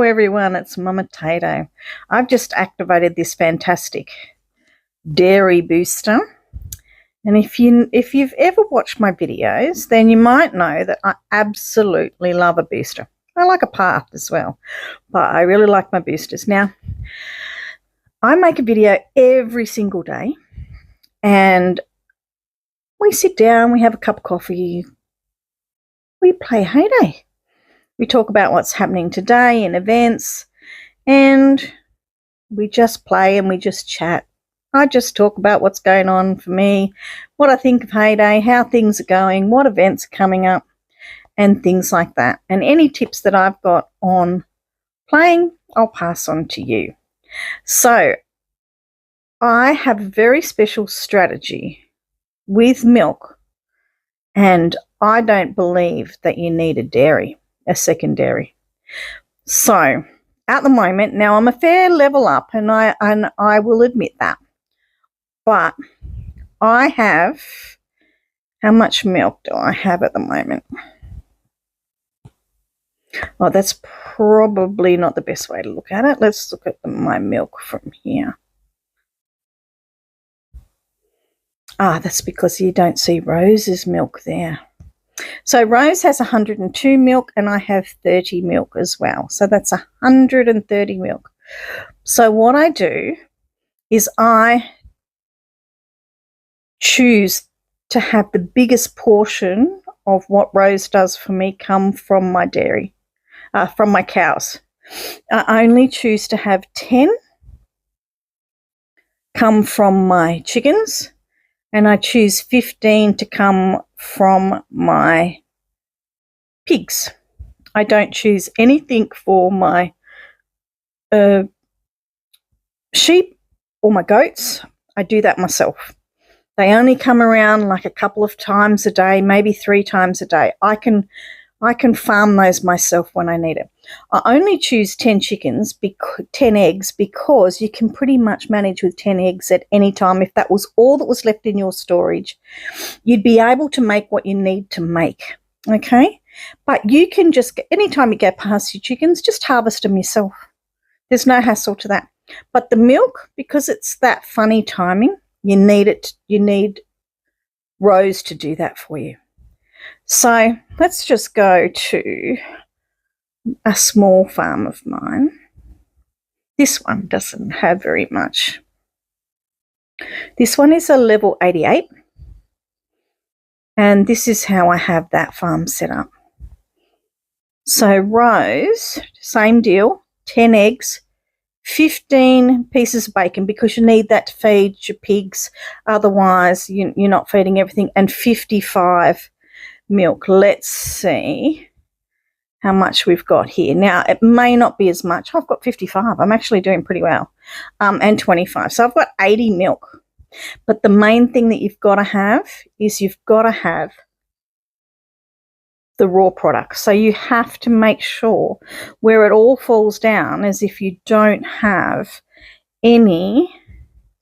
everyone, it's Mama Tato. I've just activated this fantastic dairy booster. And if you've ever watched my videos, then you might know that I absolutely love a booster. I like a path as well, but I really like my boosters. Now, I make a video every single day, and we sit down, we have a cup of coffee, we play Heyday. We talk about what's happening today in events, and we just play and we just chat. I just talk about what's going on for me, what I think of Heyday, how things are going, what events are coming up, and things like that. And any tips that I've got on playing, I'll pass on to you. So I have a very special strategy with milk, and I don't believe that you need a second dairy. So at the moment, now I'm a fair level up, and I will admit that. But I have, how much milk do I have at the moment? Oh, that's probably not the best way to look at it. Let's look at my milk from here. That's because you don't see Rose's milk there. So Rose has 102 milk and I have 30 milk as well. So that's 130 milk. So what I do is I choose to have the biggest portion of what Rose does for me come from my dairy, from my cows. I only choose to have 10 come from my chickens, and I choose 15 to come from my pigs. I don't choose anything for my sheep or my goats. I do that myself. They only come around like a couple of times a day, maybe 3 times a day. I can farm those myself when I need it. I only choose 10 chickens, 10 eggs, because you can pretty much manage with 10 eggs at any time. If that was all that was left in your storage, you'd be able to make what you need to make, okay? But you can just, anytime you go past your chickens, just harvest them yourself. There's no hassle to that. But the milk, because it's that funny timing, you need Rose to do that for you. So let's just go to a small farm of mine. This one doesn't have very much. This one is a level 88. And this is how I have that farm set up. So Rose, same deal, 10 eggs, 15 pieces of bacon, because you need that to feed your pigs. Otherwise, you're not feeding everything. And 55 milk. Let's see how much we've got here. Now, it may not be as much. I've got 55. I'm actually doing pretty well. And 25. So I've got 80 milk. But the main thing that you've got to have is you've got to have the raw product. So you have to make sure where it all falls down is if you don't have any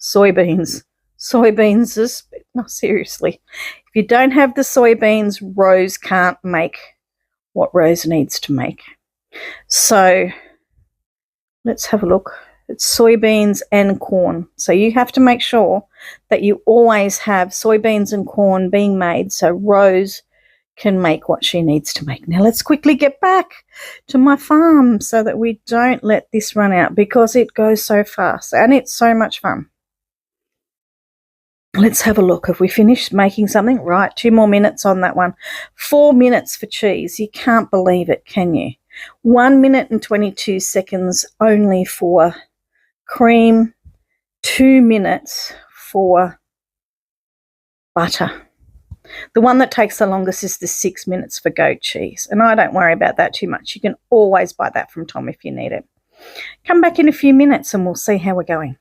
soybeans. Soybeans, no, seriously. If you don't have the soybeans, Rose can't make what Rose needs to make. So let's have a look. It's soybeans and corn. So you have to make sure that you always have soybeans and corn being made so Rose can make what she needs to make. Now let's quickly get back to my farm so that we don't let this run out, because it goes so fast and it's so much fun. Let's have a look. Have we finished making something? Right, 2 more minutes on that one. 4 minutes for cheese. You can't believe it, can you? 1 minute and 22 seconds only for cream. 2 minutes for butter. The one that takes the longest is the 6 minutes for goat cheese. And I don't worry about that too much. You can always buy that from Tom if you need it. Come back in a few minutes and we'll see how we're going.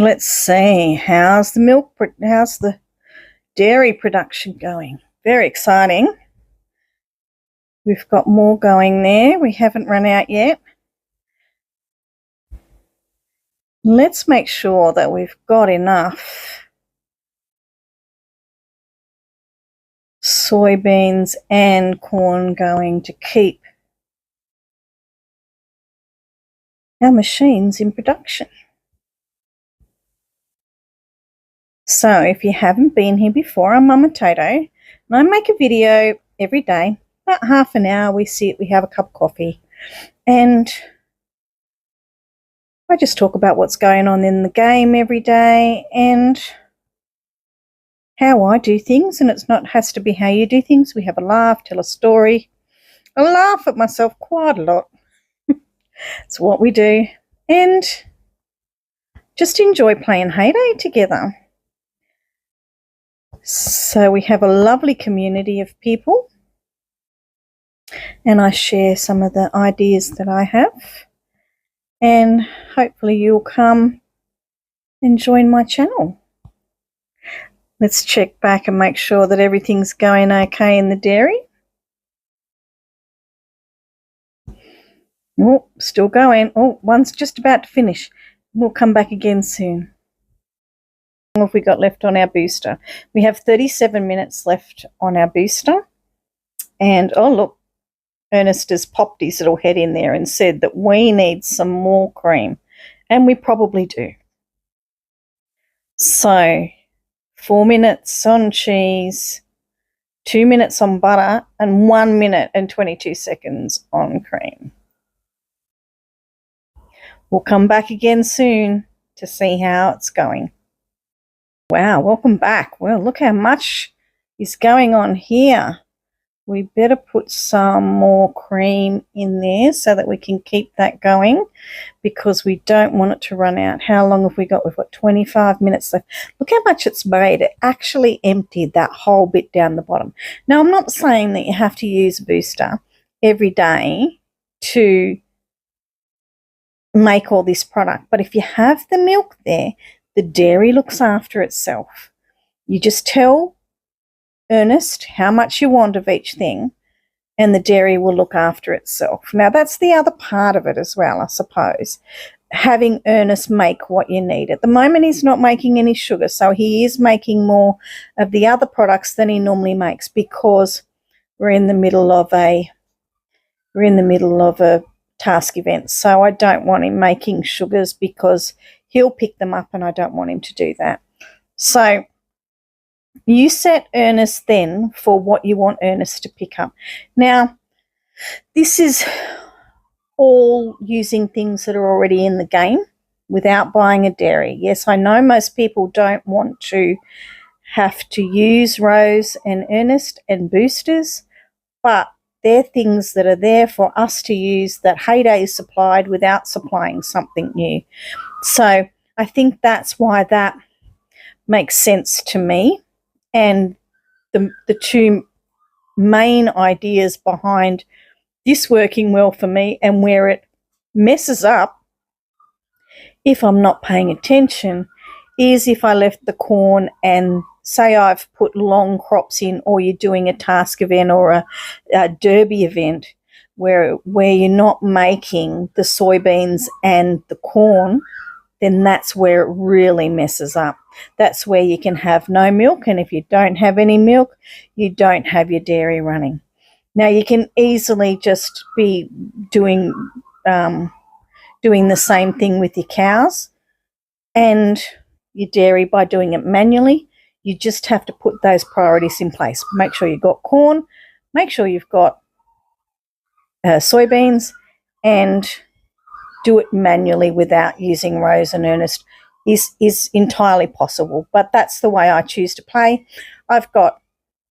Let's see, how's the dairy production going? Very exciting. We've got more going there. We haven't run out yet. Let's make sure that we've got enough soybeans and corn going to keep our machines in production. So if you haven't been here before, I'm Mama Toto, and I make a video every day, about half an hour. We sit, we have a cup of coffee, and I just talk about what's going on in the game every day and how I do things, and it's not has to be how you do things. We have a laugh, tell a story. I laugh at myself quite a lot. It's what we do, and just enjoy playing Hay Day together. So we have a lovely community of people, and I share some of the ideas that I have, and hopefully you'll come and join my channel. Let's check back and make sure that everything's going okay in the dairy. Oh, still going. Oh, one's just about to finish. We'll come back again soon. How long have we got left on our booster? We have 37 minutes left on our booster. And, oh, look, Ernest has popped his little head in there and said that we need some more cream. And we probably do. So 4 minutes on cheese, 2 minutes on butter, and 1 minute and 22 seconds on cream. We'll come back again soon to see how it's going. Wow, welcome back. Well, look how much is going on here. We better put some more cream in there so that we can keep that going, because we don't want it to run out. How long have we got? We've got 25 minutes left. Look how much it's made. It actually emptied that whole bit down the bottom. Now, I'm not saying that you have to use a booster every day to make all this product, but if you have the milk there, the dairy looks after itself. You just tell Ernest how much you want of each thing, and the dairy will look after itself. Now, that's the other part of it as well, I suppose, having Ernest make what you need. At the moment, he's not making any sugar, so he is making more of the other products than he normally makes, because we're in the middle of a task event. So I don't want him making sugars, because he'll pick them up, and I don't want him to do that. So you set Ernest then for what you want Ernest to pick up. Now, this is all using things that are already in the game without buying a dairy. Yes, I know most people don't want to have to use Rose and Ernest and boosters, but they're things that are there for us to use that Hay Day supplied without supplying something new. So I think that's why that makes sense to me. And the two main ideas behind this working well for me, and where it messes up if I'm not paying attention, is if I left the corn and say I've put long crops in, or you're doing a task event or a derby event where you're not making the soybeans and the corn, then that's where it really messes up. That's where you can have no milk, and if you don't have any milk, you don't have your dairy running. Now, you can easily just be doing the same thing with your cows and your dairy by doing it manually. You just have to put those priorities in place. Make sure you've got corn, make sure you've got soybeans, and do it manually without using Rose and Ernest is entirely possible. But that's the way I choose to play. I've got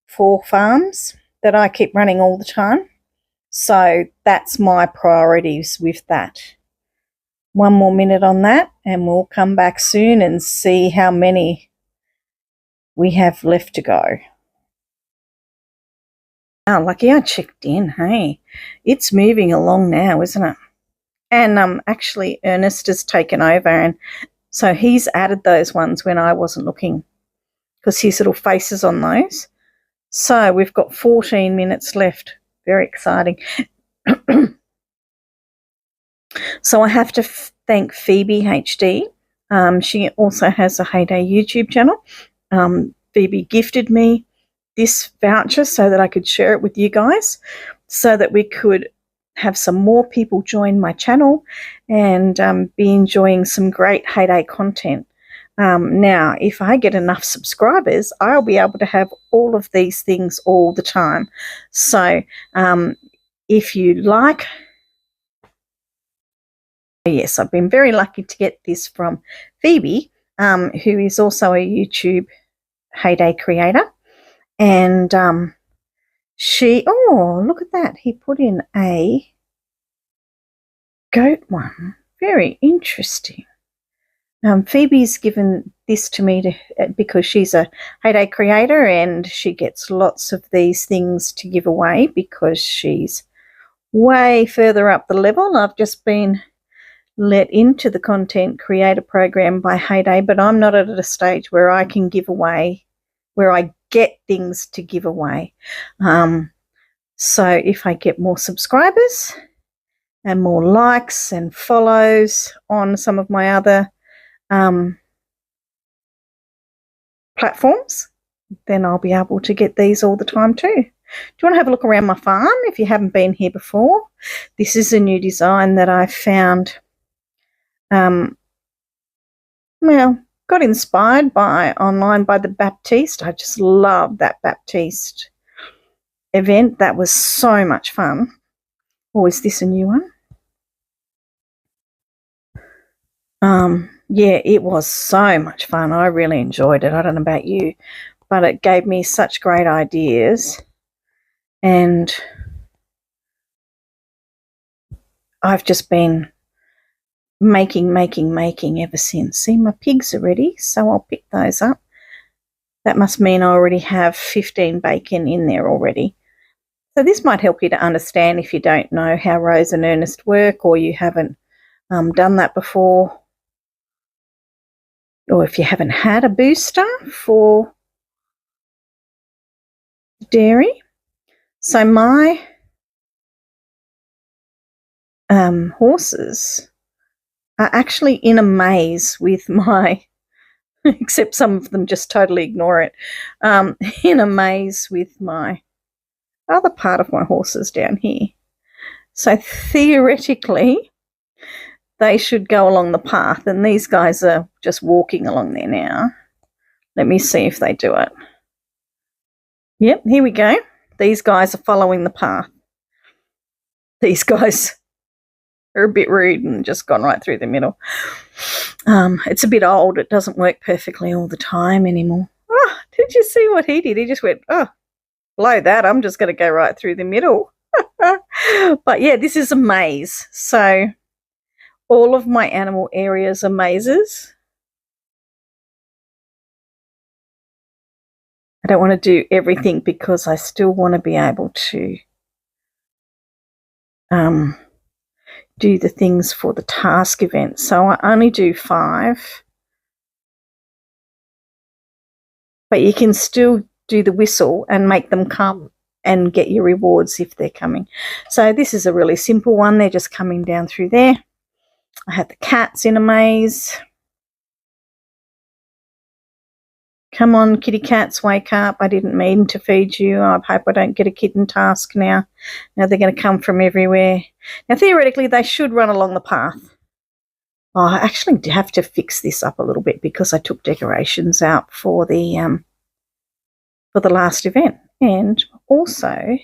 4 farms that I keep running all the time, so that's my priorities with that. 1 more minute on that, and we'll come back soon and see how many we have left to go. Oh, lucky I checked in, hey. It's moving along now, isn't it? And actually Ernest has taken over, and so he's added those ones when I wasn't looking, because his little face is on those. So we've got 14 minutes left. Very exciting. So I have to thank Phoebe HD. She also has a Hay Day YouTube channel. Phoebe gifted me this voucher so that I could share it with you guys, so that we could have some more people join my channel and be enjoying some great heyday content. Now, if I get enough subscribers, I'll be able to have all of these things all the time. So if you like, yes, I've been very lucky to get this from Phoebe, who is also a YouTube heyday creator. And oh, look at that. He put in a goat one. Very interesting. Phoebe's given this to me because she's a heyday creator and she gets lots of these things to give away because she's way further up the level. I've just been let into the content creator program by Heyday, but I'm not at a stage where I can give away, where I get things to give away. So if I get more subscribers and more likes and follows on some of my other platforms, then I'll be able to get these all the time too. Do you want to have a look around my farm if you haven't been here before? This is a new design that I found. Well, got inspired by online by the Baptiste. I just love that Baptiste event. That was so much fun. Or is this a new one? Yeah, it was so much fun. I really enjoyed it. I don't know about you, but it gave me such great ideas. And I've just been making ever since. See, my pigs are ready, so I'll pick those up. That must mean I already have 15 bacon in there already. So this might help you to understand if you don't know how Rose and Ernest work, or you haven't done that before, or if you haven't had a booster for dairy. So my horses are actually in a maze with my, except some of them just totally ignore it, in a maze with my other part of my horses down here. So theoretically, they should go along the path, and these guys are just walking along there now. Let me see if they do it. Yep, here we go. These guys are following the path. These guys are a bit rude and just gone right through the middle. It's a bit old. It doesn't work perfectly all the time anymore. Oh, did you see what he did? He just went, oh, blow that. I'm just going to go right through the middle. But yeah, this is a maze. So all of my animal areas are mazes. I don't want to do everything because I still want to be able to do the things for the task event. So I only do 5. But you can still do the whistle and make them come and get your rewards if they're coming. So this is a really simple one. They're just coming down through there. I have the cats in a maze. Come on, kitty cats, wake up. I didn't mean to feed you. I hope I don't get a kitten task now. Now they're going to come from everywhere. Now, theoretically, they should run along the path. Oh, I actually have to fix this up a little bit because I took decorations out for the last event. And also,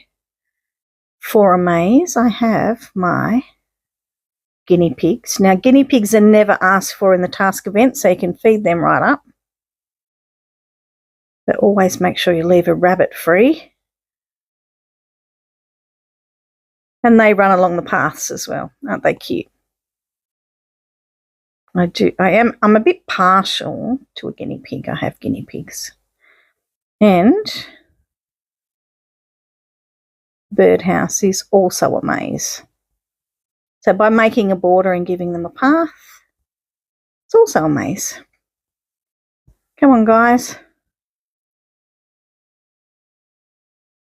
for a maze, I have my guinea pigs. Now, guinea pigs are never asked for in the task event, so you can feed them right up. But always make sure you leave a rabbit free. And they run along the paths as well. Aren't they cute? I'm a bit partial to a guinea pig. I have guinea pigs. And birdhouse is also a maze. So by making a border and giving them a path, it's also a maze. Come on, guys.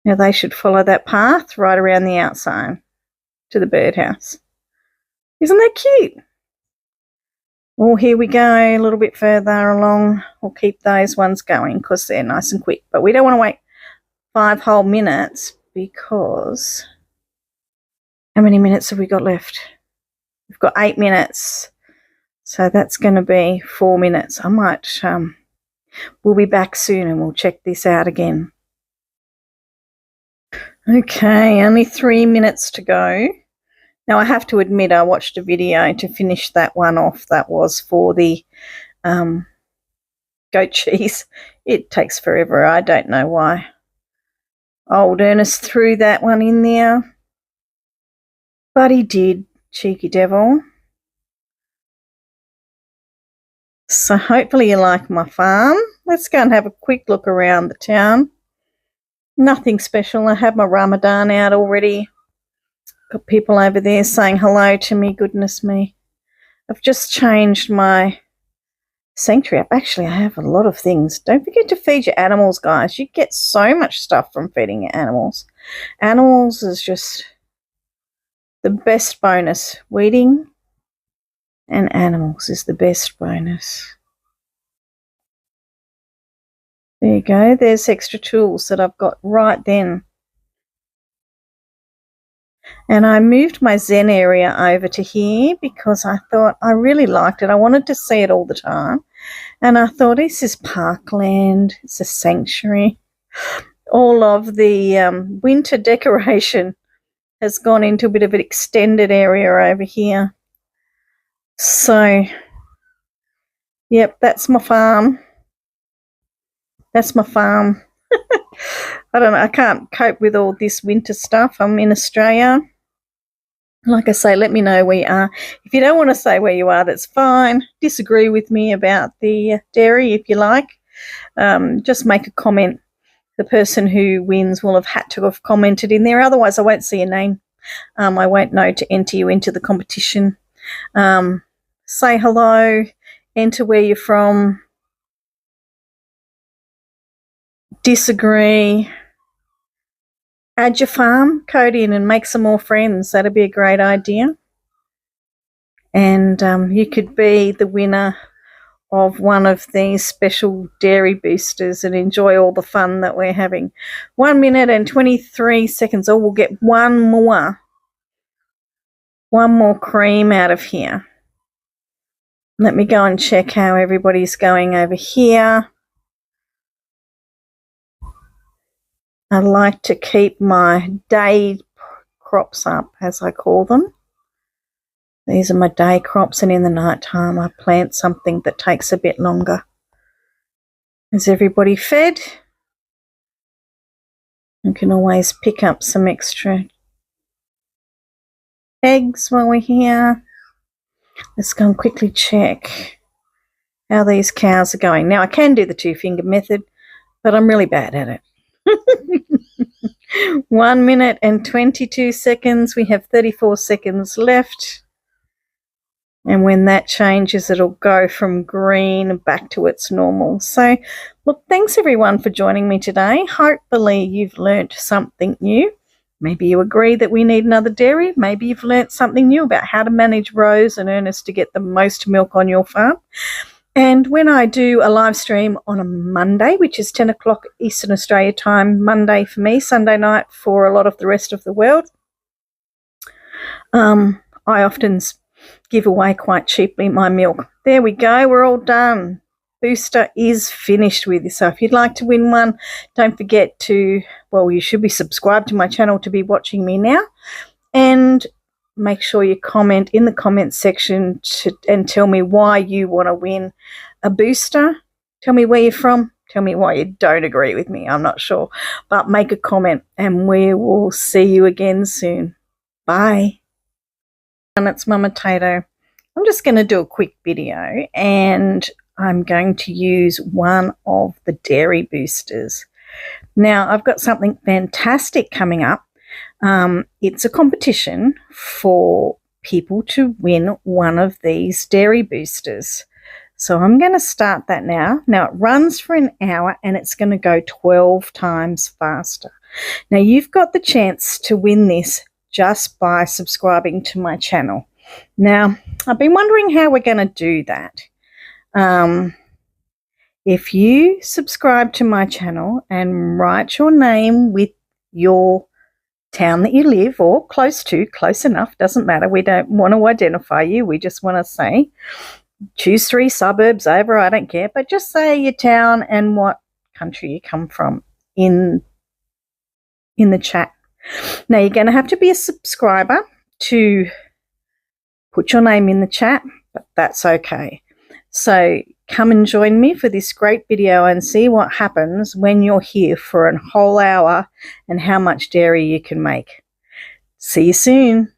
Now they should follow that path right around the outside to the birdhouse. Isn't that cute? Well, here we go, a little bit further along. We'll keep those ones going because they're nice and quick. But we don't want to wait 5 whole minutes because How many minutes have we got left? We've got 8 minutes. So that's going to be 4 minutes. I might, we'll be back soon and we'll check this out again. Okay, only 3 minutes to go. Now I have to admit I watched a video to finish that one off. That was for the goat cheese. It takes forever. I don't know why. Old Ernest threw that one in there. But he did, cheeky devil. So hopefully you like my farm. Let's go and have a quick look around the town. Nothing special. I have my Ramadan out already. Got people over there saying hello to me. Goodness me. I've just changed my sanctuary up. Actually, I have a lot of things. Don't forget to feed your animals, guys. You get so much stuff from feeding your animals. Animals is just the best bonus. Weeding and animals is the best bonus. There you go. There's extra tools that I've got right then. And I moved my Zen area over to here because I thought I really liked it. I wanted to see it all the time. And I thought, this is parkland. It's a sanctuary. All of the winter decoration has gone into a bit of an extended area over here. So, yep, that's my farm. That's my farm. I don't know. I can't cope with all this winter stuff. I'm in Australia. Like I say, let me know where you are. If you don't want to say where you are, that's fine. Disagree with me about the dairy if you like. Just make a comment. The person who wins will have had to have commented in there. Otherwise, I won't see your name. I won't know to enter you into the competition. Say hello. Enter where you're from. Disagree. Add your farm code in and make some more friends. That'd be a great idea. And you could be the winner of one of these special dairy boosters and enjoy all the fun that we're having. 1 minute and 23 seconds. Oh, we'll get one more cream out of here. Let me go and check how everybody's going over here. I like to keep my day crops up, as I call them. These are my day crops, and in the night time I plant something that takes a bit longer. Is everybody fed? You can always pick up some extra eggs while we're here. Let's go and quickly check how these cows are going. Now, I can do the 2-finger method, but I'm really bad at it. 1 minute and 22 seconds. We have 34 seconds left. And when that changes, it'll go from green back to its normal. So, look, thanks everyone for joining me today. Hopefully you've learnt something new. Maybe you agree that we need another dairy. Maybe you've learnt something new about how to manage Rose and Ernest to get the most milk on your farm. And when I do a live stream on a Monday, which is 10 o'clock Eastern Australia time, Monday for me, Sunday night for a lot of the rest of the world, I often give away quite cheaply my milk. There we go. We're all done. Booster is finished with. So if you'd like to win one, don't forget to, well, you should be subscribed to my channel to be watching me now. And make sure you comment in the comments section and tell me why you want to win a booster. Tell me where you're from. Tell me why you don't agree with me. I'm not sure. But make a comment and we will see you again soon. Bye. And it's Mama Tato. I'm just going to do a quick video and I'm going to use one of the dairy boosters. Now, I've got something fantastic coming up. It's a competition for people to win one of these dairy boosters. So I'm going to start that now. Now, it runs for an hour and it's going to go 12 times faster. Now, you've got the chance to win this just by subscribing to my channel. Now, I've been wondering how we're going to do that. If you subscribe to my channel and write your name with your town that you live, or close to, close enough, doesn't matter. We don't want to identify you. We just want to say, choose 3 suburbs over, I don't care, but just say your town and what country you come from in the chat. Now, you're going to have to be a subscriber to put your name in the chat, but that's okay. So come and join me for this great video and see what happens when you're here for a whole hour and how much dairy you can make. See you soon.